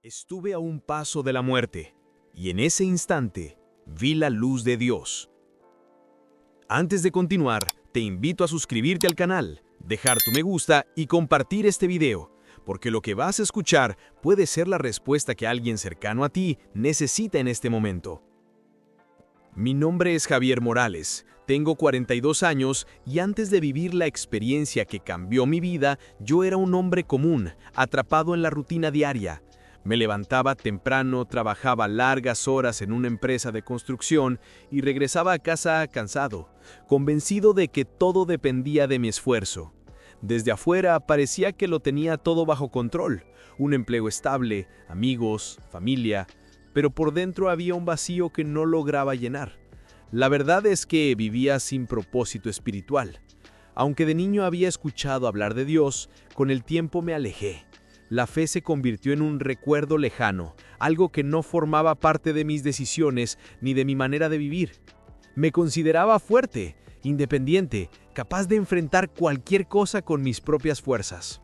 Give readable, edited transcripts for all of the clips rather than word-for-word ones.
Estuve a un paso de la muerte, y en ese instante vi la luz de Dios. Antes de continuar, te invito a suscribirte al canal, dejar tu me gusta y compartir este video, porque lo que vas a escuchar puede ser la respuesta que alguien cercano a ti necesita en este momento. Mi nombre es Javier Morales, tengo 42 años y antes de vivir la experiencia que cambió mi vida, yo era un hombre común, atrapado en la rutina diaria. Me levantaba temprano, trabajaba largas horas en una empresa de construcción y regresaba a casa cansado, convencido de que todo dependía de mi esfuerzo. Desde afuera parecía que lo tenía todo bajo control, un empleo estable, amigos, familia, pero por dentro había un vacío que no lograba llenar. La verdad es que vivía sin propósito espiritual. Aunque de niño había escuchado hablar de Dios, con el tiempo me alejé. La fe se convirtió en un recuerdo lejano, algo que no formaba parte de mis decisiones ni de mi manera de vivir. Me consideraba fuerte, independiente, capaz de enfrentar cualquier cosa con mis propias fuerzas.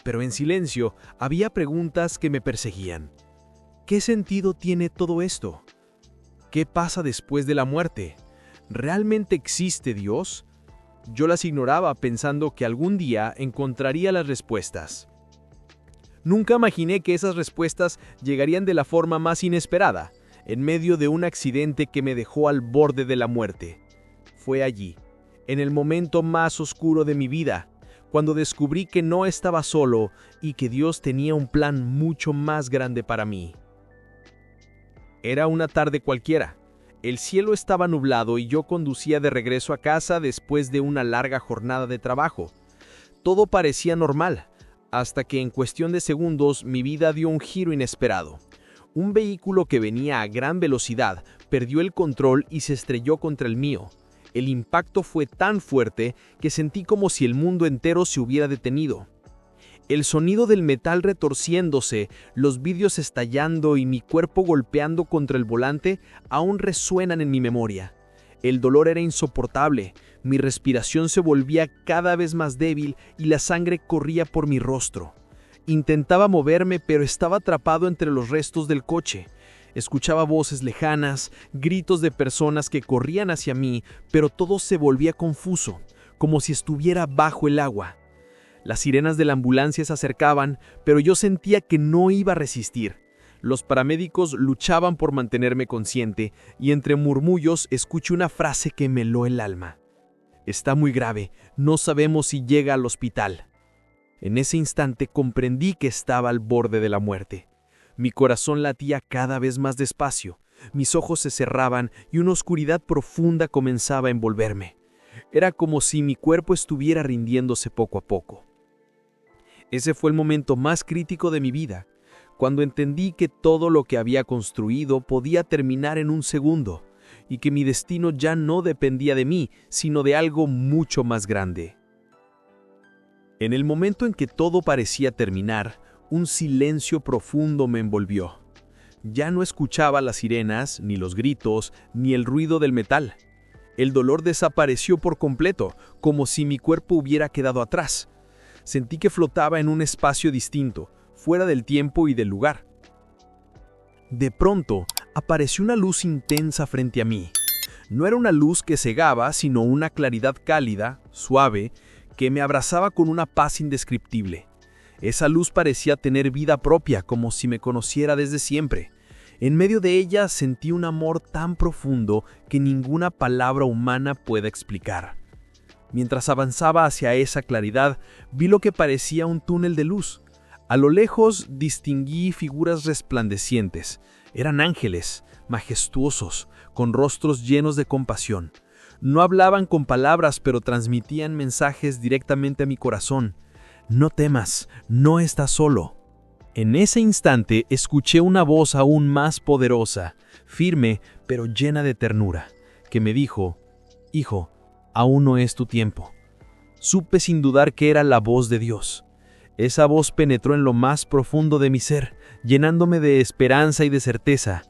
Pero en silencio había preguntas que me perseguían. ¿Qué sentido tiene todo esto? ¿Qué pasa después de la muerte? ¿Realmente existe Dios? Yo las ignoraba pensando que algún día encontraría las respuestas. Nunca imaginé que esas respuestas llegarían de la forma más inesperada, en medio de un accidente que me dejó al borde de la muerte. Fue allí, en el momento más oscuro de mi vida, cuando descubrí que no estaba solo y que Dios tenía un plan mucho más grande para mí. Era una tarde cualquiera. El cielo estaba nublado y yo conducía de regreso a casa después de una larga jornada de trabajo. Todo parecía normal, hasta que en cuestión de segundos mi vida dio un giro inesperado. Un vehículo que venía a gran velocidad perdió el control y se estrelló contra el mío. El impacto fue tan fuerte que sentí como si el mundo entero se hubiera detenido. El sonido del metal retorciéndose, los vidrios estallando y mi cuerpo golpeando contra el volante aún resuenan en mi memoria. El dolor era insoportable, mi respiración se volvía cada vez más débil y la sangre corría por mi rostro. Intentaba moverme, pero estaba atrapado entre los restos del coche. Escuchaba voces lejanas, gritos de personas que corrían hacia mí, pero todo se volvía confuso, como si estuviera bajo el agua. Las sirenas de la ambulancia se acercaban, pero yo sentía que no iba a resistir. Los paramédicos luchaban por mantenerme consciente y entre murmullos escuché una frase que me heló el alma. Está muy grave, no sabemos si llega al hospital. En ese instante comprendí que estaba al borde de la muerte. Mi corazón latía cada vez más despacio, mis ojos se cerraban y una oscuridad profunda comenzaba a envolverme. Era como si mi cuerpo estuviera rindiéndose poco a poco. Ese fue el momento más crítico de mi vida, cuando entendí que todo lo que había construido podía terminar en un segundo, y que mi destino ya no dependía de mí, sino de algo mucho más grande. En el momento en que todo parecía terminar, un silencio profundo me envolvió. Ya no escuchaba las sirenas, ni los gritos, ni el ruido del metal. El dolor desapareció por completo, como si mi cuerpo hubiera quedado atrás. Sentí que flotaba en un espacio distinto, fuera del tiempo y del lugar. De pronto, apareció una luz intensa frente a mí. No era una luz que cegaba, sino una claridad cálida, suave, que me abrazaba con una paz indescriptible. Esa luz parecía tener vida propia, como si me conociera desde siempre. En medio de ella sentí un amor tan profundo que ninguna palabra humana puede explicar. Mientras avanzaba hacia esa claridad, vi lo que parecía un túnel de luz. A lo lejos distinguí figuras resplandecientes. Eran ángeles, majestuosos, con rostros llenos de compasión. No hablaban con palabras, pero transmitían mensajes directamente a mi corazón. No temas, no estás solo. En ese instante escuché una voz aún más poderosa, firme, pero llena de ternura, que me dijo: «Hijo, aún no es tu tiempo». Supe sin dudar que era la voz de Dios. Esa voz penetró en lo más profundo de mi ser, llenándome de esperanza y de certeza.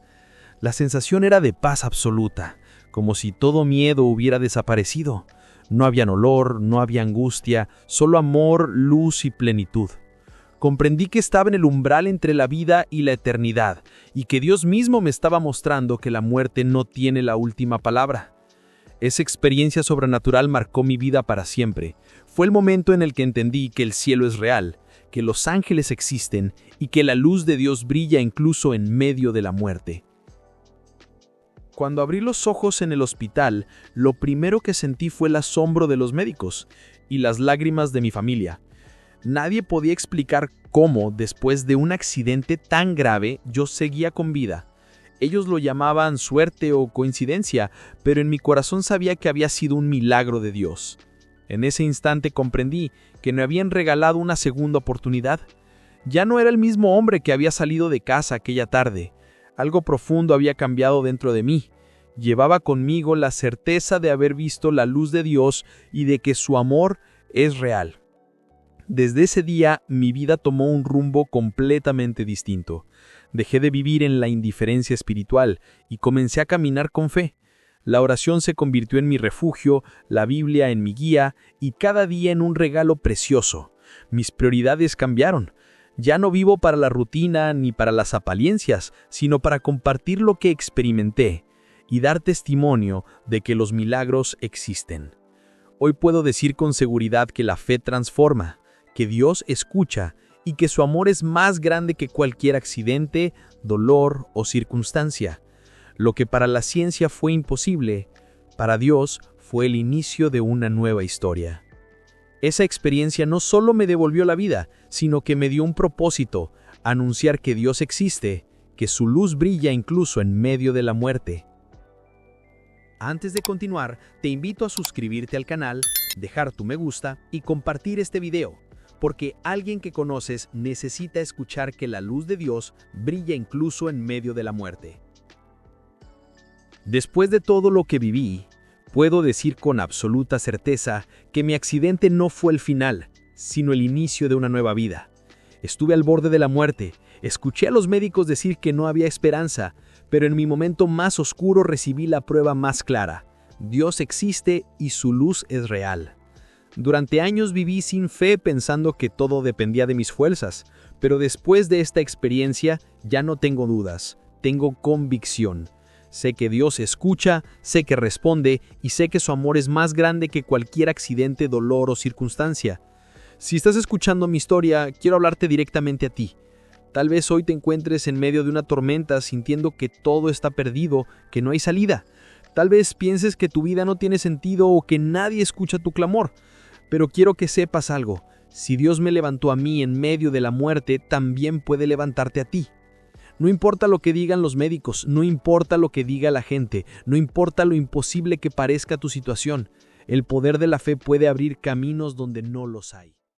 La sensación era de paz absoluta, como si todo miedo hubiera desaparecido. No había olor, no había angustia, solo amor, luz y plenitud. Comprendí que estaba en el umbral entre la vida y la eternidad, y que Dios mismo me estaba mostrando que la muerte no tiene la última palabra. Esa experiencia sobrenatural marcó mi vida para siempre. Fue el momento en el que entendí que el cielo es real, que los ángeles existen y que la luz de Dios brilla incluso en medio de la muerte. Cuando abrí los ojos en el hospital, lo primero que sentí fue el asombro de los médicos y las lágrimas de mi familia. Nadie podía explicar cómo, después de un accidente tan grave, yo seguía con vida. Ellos lo llamaban suerte o coincidencia, pero en mi corazón sabía que había sido un milagro de Dios. En ese instante comprendí que me habían regalado una segunda oportunidad. Ya no era el mismo hombre que había salido de casa aquella tarde. Algo profundo había cambiado dentro de mí. Llevaba conmigo la certeza de haber visto la luz de Dios y de que su amor es real. Desde ese día, mi vida tomó un rumbo completamente distinto. Dejé de vivir en la indiferencia espiritual y comencé a caminar con fe. La oración se convirtió en mi refugio, la Biblia en mi guía y cada día en un regalo precioso. Mis prioridades cambiaron. Ya no vivo para la rutina ni para las apariencias, sino para compartir lo que experimenté y dar testimonio de que los milagros existen. Hoy puedo decir con seguridad que la fe transforma, que Dios escucha y que su amor es más grande que cualquier accidente, dolor o circunstancia. Lo que para la ciencia fue imposible, para Dios fue el inicio de una nueva historia. Esa experiencia no solo me devolvió la vida, sino que me dio un propósito: anunciar que Dios existe, que su luz brilla incluso en medio de la muerte. Antes de continuar, te invito a suscribirte al canal, dejar tu me gusta y compartir este video, porque alguien que conoces necesita escuchar que la luz de Dios brilla incluso en medio de la muerte. Después de todo lo que viví, puedo decir con absoluta certeza que mi accidente no fue el final, sino el inicio de una nueva vida. Estuve al borde de la muerte, escuché a los médicos decir que no había esperanza, pero en mi momento más oscuro recibí la prueba más clara: Dios existe y su luz es real. Durante años viví sin fe pensando que todo dependía de mis fuerzas, pero después de esta experiencia ya no tengo dudas, tengo convicción. Sé que Dios escucha, sé que responde y sé que su amor es más grande que cualquier accidente, dolor o circunstancia. Si estás escuchando mi historia, quiero hablarte directamente a ti. Tal vez hoy te encuentres en medio de una tormenta sintiendo que todo está perdido, que no hay salida. Tal vez pienses que tu vida no tiene sentido o que nadie escucha tu clamor. Pero quiero que sepas algo: si Dios me levantó a mí en medio de la muerte, también puede levantarte a ti. No importa lo que digan los médicos, no importa lo que diga la gente, no importa lo imposible que parezca tu situación, el poder de la fe puede abrir caminos donde no los hay.